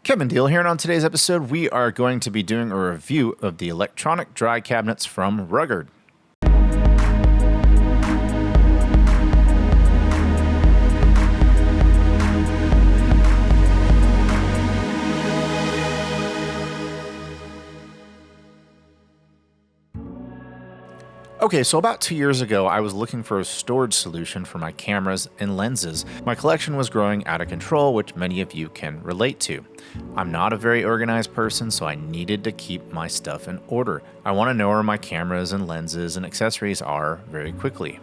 Kevin Deal here, and on today's episode, we are going to be doing a review of the electronic dry cabinets from Ruggard. Okay, so about 2 years ago, I was looking for a storage solution for my cameras and lenses. My collection was growing out of control, which many of you can relate to. I'm not a very organized person, so I needed to keep my stuff in order. I want to know where my cameras and lenses and accessories are very quickly.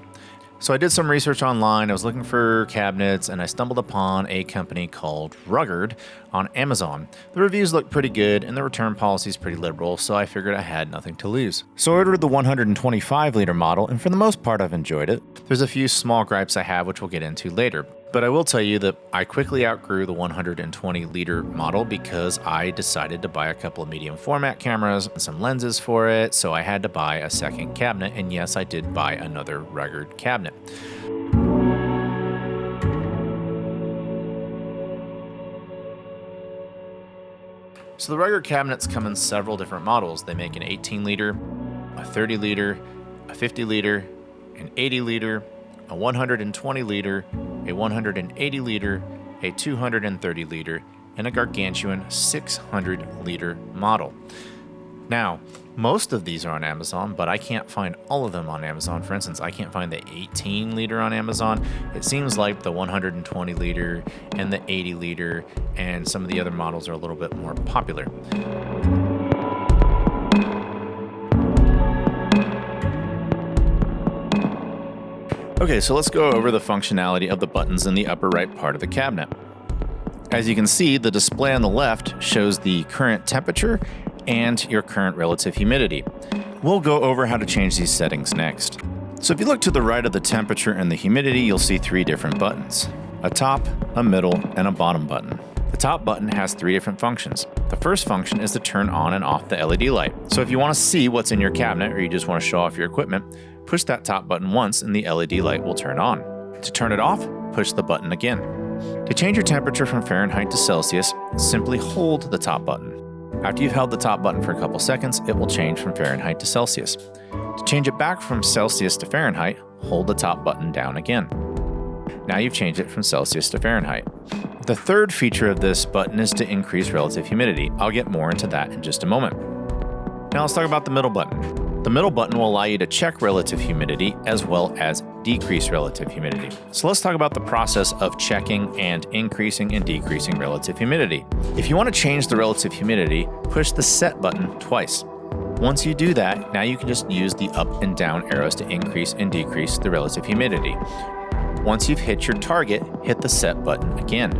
So I did some research online, I was looking for cabinets, and I stumbled upon a company called Ruggard on Amazon. The reviews looked pretty good, and the return policy is pretty liberal, so I figured I had nothing to lose. So I ordered the 125-liter model, and for the most part I've enjoyed it. There's a few small gripes I have, which we'll get into later. But I will tell you that I quickly outgrew the 120-liter model because I decided to buy a couple of medium format cameras and some lenses for it, so I had to buy a second cabinet, and yes, I did buy another Ruggard cabinet. So the Ruggard cabinets come in several different models. They make an 18-liter, a 30-liter, a 50-liter, an 80-liter, a 120-liter, a 180-liter, a 230-liter, and a gargantuan 600-liter model. Now, most of these are on Amazon, but I can't find all of them on Amazon. For instance, I can't find the 18-liter on Amazon. It seems like the 120-liter and the 80-liter and some of the other models are a little bit more popular. Okay, so let's go over the functionality of the buttons in the upper right part of the cabinet. As you can see, the display on the left shows the current temperature and your current relative humidity. We'll go over how to change these settings next. So if you look to the right of the temperature and the humidity, you'll see three different buttons: a top, a middle, and a bottom button. The top button has three different functions. The first function is to turn on and off the LED light. So if you want to see what's in your cabinet or you just want to show off your equipment, push that top button once and the LED light will turn on. To turn it off, push the button again. To change your temperature from Fahrenheit to Celsius, simply hold the top button. After you've held the top button for a couple seconds, it will change from Fahrenheit to Celsius. To change it back from Celsius to Fahrenheit, hold the top button down again. Now you've changed it from Celsius to Fahrenheit. The third feature of this button is to increase relative humidity. I'll get more into that in just a moment. Now let's talk about the middle button. The middle button will allow you to check relative humidity as well as decrease relative humidity. So let's talk about the process of checking and increasing and decreasing relative humidity. If you want to change the relative humidity, push the set button twice. Once you do that, now you can just use the up and down arrows to increase and decrease the relative humidity. Once you've hit your target, hit the set button again.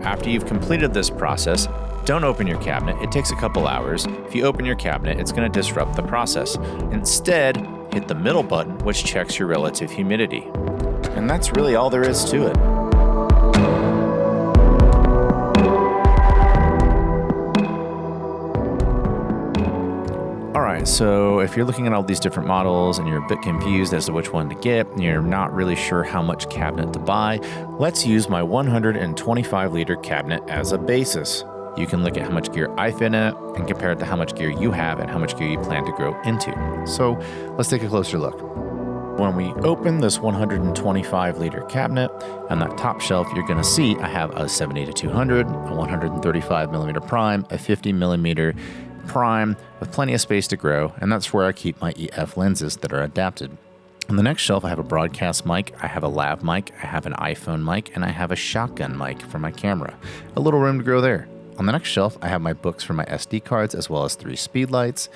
After you've completed this process, don't open your cabinet. It takes a couple hours. If you open your cabinet, it's going to disrupt the process. Instead, hit the middle button, which checks your relative humidity. And that's really all there is to it. Alright, so if you're looking at all these different models and you're a bit confused as to which one to get, and you're not really sure how much cabinet to buy, let's use my 125-liter cabinet as a basis. You can look at how much gear I fit in it and compare it to how much gear you have and how much gear you plan to grow into. So let's take a closer look. When we open this 125-liter cabinet, on that top shelf, you're going to see I have a 70-200, a 135mm prime, a 50mm prime with plenty of space to grow, and that's where I keep my EF lenses that are adapted. On the next shelf, I have a broadcast mic, I have a lav mic, I have an iPhone mic, and I have a shotgun mic for my camera. A little room to grow there. On the next shelf, I have my books for my SD cards as well as 3 speed lights.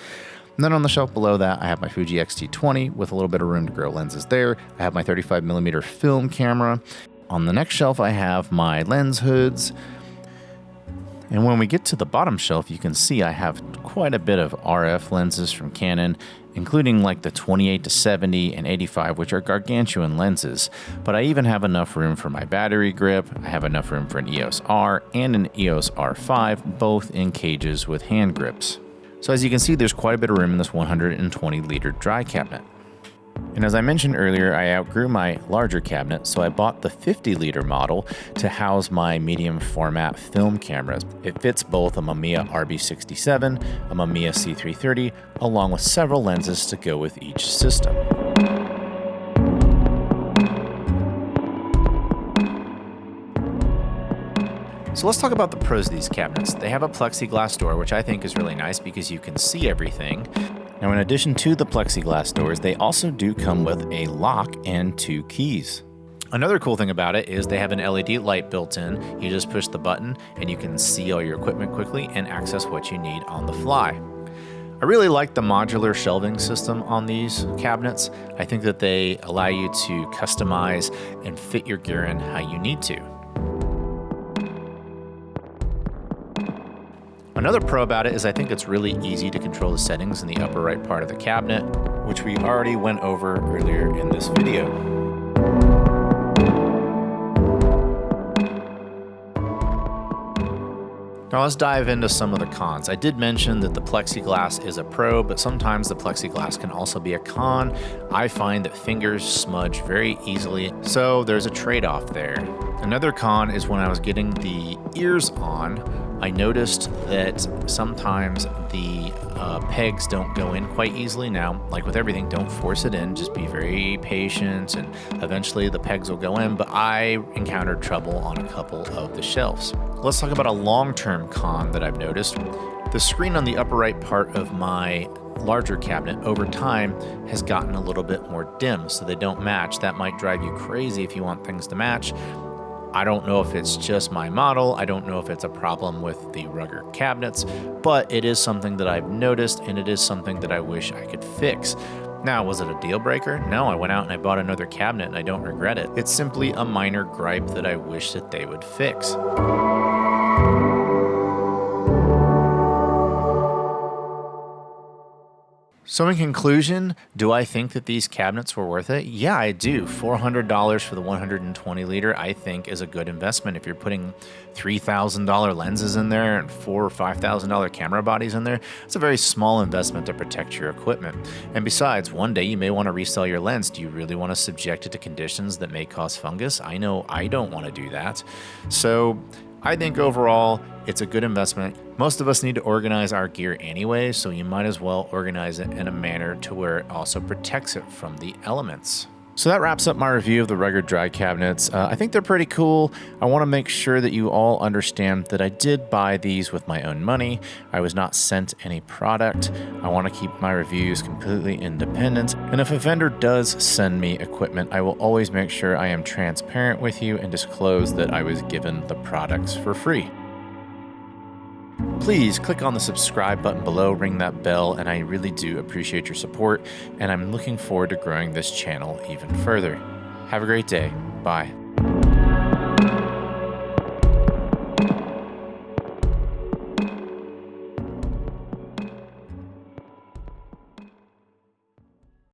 And then on the shelf below that, I have my Fuji X-T20 with a little bit of room to grow lenses there. I have my 35mm film camera. On the next shelf, I have my lens hoods. And when we get to the bottom shelf, you can see I have quite a bit of RF lenses from Canon, including like the 28-70 and 85, which are gargantuan lenses. But I even have enough room for my battery grip. I have enough room for an EOS R and an EOS R5, both in cages with hand grips. So as you can see, there's quite a bit of room in this 120-liter dry cabinet. And as I mentioned earlier, I outgrew my larger cabinet, so I bought the 50-liter model to house my medium format film cameras. It fits both a Mamiya RB67, a Mamiya C330, along with several lenses to go with each system. So let's talk about the pros of these cabinets. They have a plexiglass door, which I think is really nice because you can see everything. Now, in addition to the plexiglass doors, they also do come with a lock and 2 keys. Another cool thing about it is they have an LED light built in. You just push the button and you can see all your equipment quickly and access what you need on the fly. I really like the modular shelving system on these cabinets. I think that they allow you to customize and fit your gear in how you need to. Another pro about it is I think it's really easy to control the settings in the upper right part of the cabinet, which we already went over earlier in this video. Now let's dive into some of the cons. I did mention that the plexiglass is a pro, but sometimes the plexiglass can also be a con. I find that fingers smudge very easily, so there's a trade-off there. Another con is when I was getting the ears on, I noticed that sometimes the pegs don't go in quite easily. Now, like with everything, don't force it in, just be very patient and eventually the pegs will go in, but I encountered trouble on a couple of the shelves. Let's talk about a long-term con that I've noticed. The screen on the upper right part of my larger cabinet over time has gotten a little bit more dim, so they don't match. That might drive you crazy if you want things to match. I don't know if it's just my model. I don't know if it's a problem with the Ruggard cabinets, but it is something that I've noticed and it is something that I wish I could fix. Now, was it a deal breaker? No, I went out and I bought another cabinet and I don't regret it. It's simply a minor gripe that I wish that they would fix. So in conclusion, do I think that these cabinets were worth it? Yeah, I do. $400 for the 120 liter, I think, is a good investment. If you're putting $3,000 lenses in there and $4,000 or $5,000 camera bodies in there, it's a very small investment to protect your equipment. And besides, one day you may want to resell your lens. Do you really want to subject it to conditions that may cause fungus? I know I don't want to do that. So I think overall, it's a good investment. Most of us need to organize our gear anyway, so you might as well organize it in a manner to where it also protects it from the elements. So that wraps up my review of the Ruggard dry cabinets. I think they're pretty cool. I want to make sure that you all understand that I did buy these with my own money. I was not sent any product. I want to keep my reviews completely independent. And if a vendor does send me equipment, I will always make sure I am transparent with you and disclose that I was given the products for free. Please click on the subscribe button below, ring that bell, and I really do appreciate your support, and I'm looking forward to growing this channel even further. Have a great day. Bye.